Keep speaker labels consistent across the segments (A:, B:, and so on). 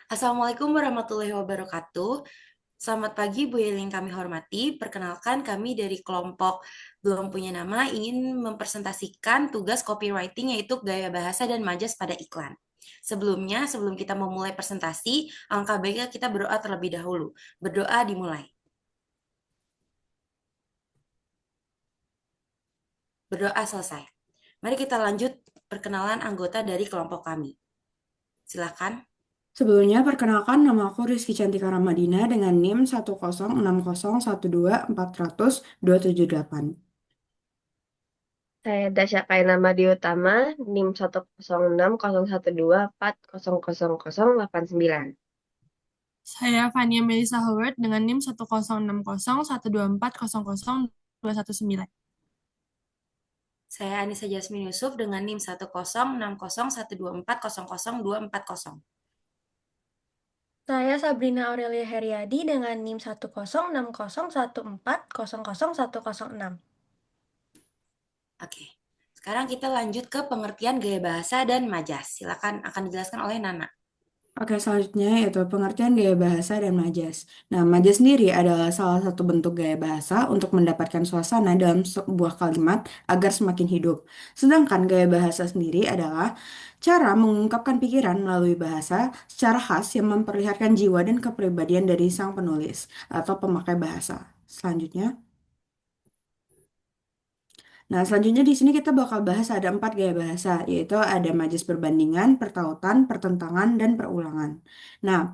A: Assalamualaikum warahmatullahi wabarakatuh. Selamat pagi Bu Yeli yang kami hormati. Perkenalkan kami dari kelompok Belum Punya Nama ingin mempresentasikan tugas copywriting yaitu gaya bahasa dan majas pada iklan. Sebelumnya, sebelum kita memulai presentasi, alangkah baiknya kita berdoa terlebih dahulu. Berdoa dimulai. Berdoa selesai. Mari kita lanjut perkenalan anggota dari kelompok kami. Silakan.
B: Sebelumnya, perkenalkan nama aku Rizky Cantika Ramadina dengan NIM 1060121400278.
C: Saya Dasya Kaina Madiutama, NIM 1060124000089.
D: Saya Fania Melissa Howard dengan NIM 1060124000219.
A: Saya Anissa Jasmine Yusuf dengan NIM 1060124002400.
E: Saya Sabrina Aurelia Heriadi dengan NIM 1060114001106.
A: Oke, sekarang kita lanjut ke pengertian gaya bahasa dan majas. Silakan akan dijelaskan oleh Nana.
B: Oke, selanjutnya yaitu pengertian gaya bahasa dan majas. Nah, majas sendiri adalah salah satu bentuk gaya bahasa untuk mendapatkan suasana dalam sebuah kalimat agar semakin hidup. Sedangkan gaya bahasa sendiri adalah cara mengungkapkan pikiran melalui bahasa secara khas yang memperlihatkan jiwa dan kepribadian dari sang penulis atau pemakai bahasa. Selanjutnya. Nah, selanjutnya di sini kita bakal bahas ada 4 gaya bahasa, yaitu ada majas perbandingan, pertautan, pertentangan, dan perulangan. Nah,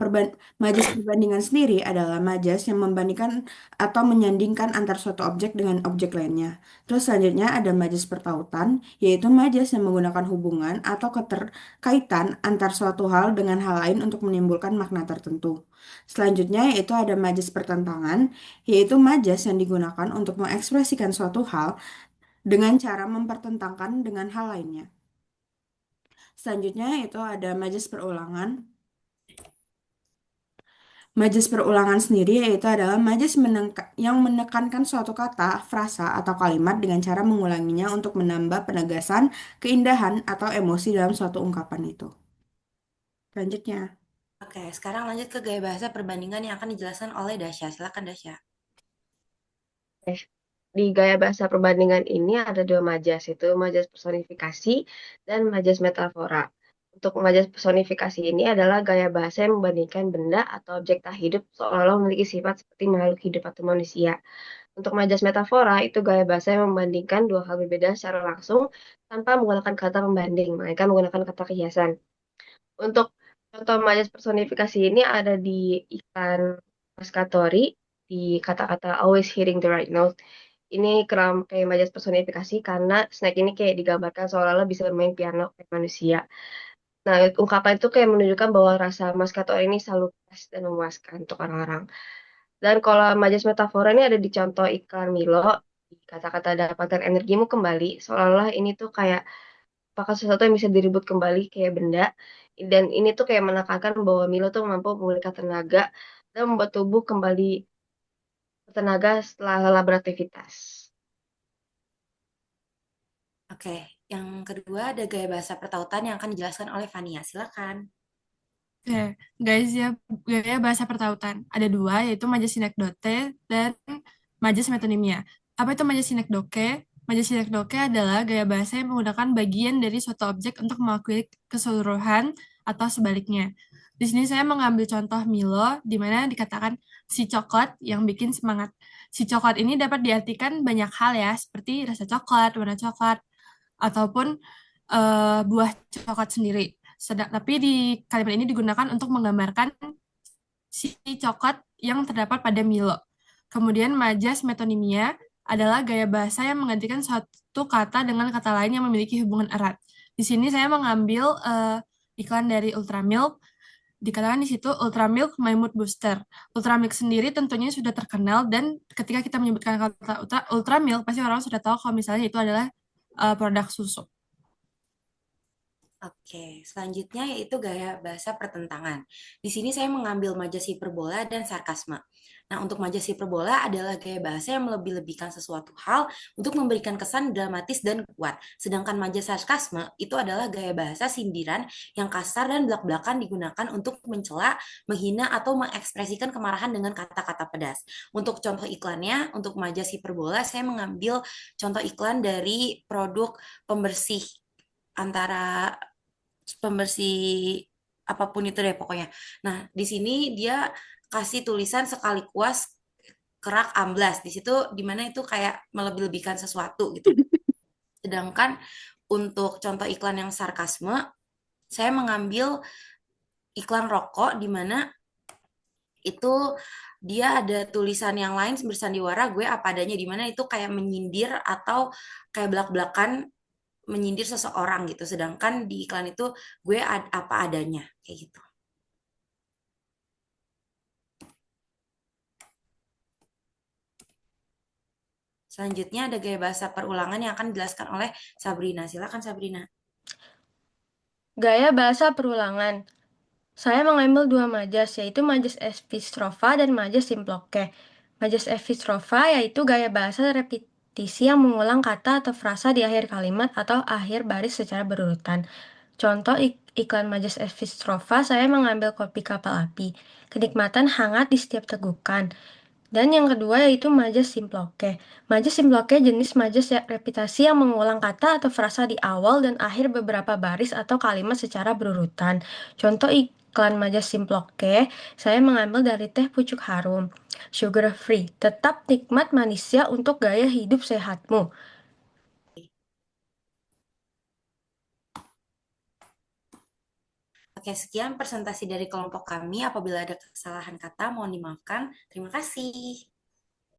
B: majas perbandingan sendiri adalah majas yang membandingkan atau menyandingkan antara suatu objek dengan objek lainnya. Terus selanjutnya ada majas pertautan, yaitu majas yang menggunakan hubungan atau keterkaitan antar suatu hal dengan hal lain untuk menimbulkan makna tertentu. Selanjutnya yaitu ada majas pertentangan, yaitu majas yang digunakan untuk mengekspresikan suatu hal dengan cara mempertentangkan dengan hal lainnya. Selanjutnya itu ada majas perulangan. Majas perulangan sendiri yaitu adalah majas yang menekankan suatu kata, frasa, atau kalimat dengan cara mengulanginya untuk menambah penegasan, keindahan, atau emosi dalam suatu ungkapan itu. Selanjutnya.
A: Oke, sekarang lanjut ke gaya bahasa perbandingan yang akan dijelaskan oleh Dasya. Silakan Dasya.
C: Di gaya bahasa perbandingan ini ada dua majas, itu majas personifikasi dan majas metafora. Untuk majas personifikasi ini adalah gaya bahasa yang membandingkan benda atau objek tak hidup seolah-olah memiliki sifat seperti makhluk hidup atau manusia. Untuk majas metafora, itu gaya bahasa yang membandingkan dua hal berbeda secara langsung tanpa menggunakan kata pembanding, melainkan menggunakan kata kiasan. Untuk contoh majas personifikasi ini ada di iklan Pascatori, di kata-kata always hitting the right note. Ini keram kayak majas personifikasi karena snack ini kayak digambarkan seolah-olah bisa bermain piano kayak manusia. Nah, ungkapan itu kayak menunjukkan bahwa rasa Pascatori ini selalu pas dan memuaskan untuk orang-orang. Dan kalau majas metafora ini ada di contoh iklan Milo, di kata-kata dapatkan energimu kembali, seolah-olah ini tuh kayak apakah sesuatu yang bisa direbut kembali kayak benda. Dan ini tuh kayak menekankan bahwa Milo tuh mampu memulihkan tenaga dan membuat tubuh kembali bertenaga setelah lelah beraktivitas.
A: Oke, yang kedua ada gaya bahasa pertautan yang akan dijelaskan oleh Fania. Silakan.
D: Oke, guys ya, gaya bahasa pertautan. Ada dua, yaitu majas sinekdote dan majas metonimia. Apa itu majas sinekdoke? Majas sinekdoke adalah gaya bahasa yang menggunakan bagian dari suatu objek untuk mengakui keseluruhan atau sebaliknya. Di sini saya mengambil contoh Milo, di mana dikatakan si coklat yang bikin semangat. Si coklat ini dapat diartikan banyak hal ya, seperti rasa coklat, warna coklat, ataupun buah coklat sendiri. Tapi di kalimat ini digunakan untuk menggambarkan si coklat yang terdapat pada Milo. Kemudian majas metonimia adalah gaya bahasa yang menggantikan satu kata dengan kata lain yang memiliki hubungan erat. Di sini saya mengambil iklan dari Ultramilk. Dikatakan di situ Ultramilk My Mood Booster. Ultramilk sendiri tentunya sudah terkenal dan ketika kita menyebutkan kata Ultramilk pasti orang sudah tahu kalau misalnya itu adalah produk susu.
A: Oke, selanjutnya yaitu gaya bahasa pertentangan. Di sini saya mengambil majas hiperbola dan sarkasme. Nah, untuk majas hiperbola adalah gaya bahasa yang melebih-lebihkan sesuatu hal untuk memberikan kesan dramatis dan kuat. Sedangkan majas sarkasme itu adalah gaya bahasa sindiran yang kasar dan belak-belakan digunakan untuk mencela, menghina, atau mengekspresikan kemarahan dengan kata-kata pedas. Untuk contoh iklannya, untuk majas hiperbola, saya mengambil contoh iklan dari produk pembersih antara pembersih apapun itu deh pokoknya. Nah, di sini dia kasih tulisan sekali kuas kerak amblas. Di situ dimana itu kayak melebih-lebihkan sesuatu gitu. Sedangkan untuk contoh iklan yang sarkasme, saya mengambil iklan rokok di mana itu dia ada tulisan yang lain bersandiwara gue apa adanya di mana itu kayak menyindir atau kayak belak-belakan menyindir seseorang gitu. Sedangkan di iklan itu gue apa adanya kayak gitu. Selanjutnya ada gaya bahasa perulangan yang akan dijelaskan oleh Sabrina. Silakan Sabrina.
C: Gaya bahasa perulangan. Saya mengambil dua majas, yaitu majas epistrofa dan majas simploke. Majas epistrofa yaitu gaya bahasa repetisi yang mengulang kata atau frasa di akhir kalimat atau akhir baris secara berurutan. Contoh iklan majas epistrofa, saya mengambil kopi kapal api. Kenikmatan hangat di setiap tegukan. Dan yang kedua yaitu majas simploke. Majas simploke jenis majas repetisi yang mengulang kata atau frasa di awal dan akhir beberapa baris atau kalimat secara berurutan. Contoh iklan majas simploke, saya mengambil dari teh pucuk harum. Sugar free, tetap nikmat manisnya untuk gaya hidup sehatmu.
A: Oke, sekian presentasi dari kelompok kami. Apabila ada kesalahan kata, mohon dimaafkan. Terima kasih.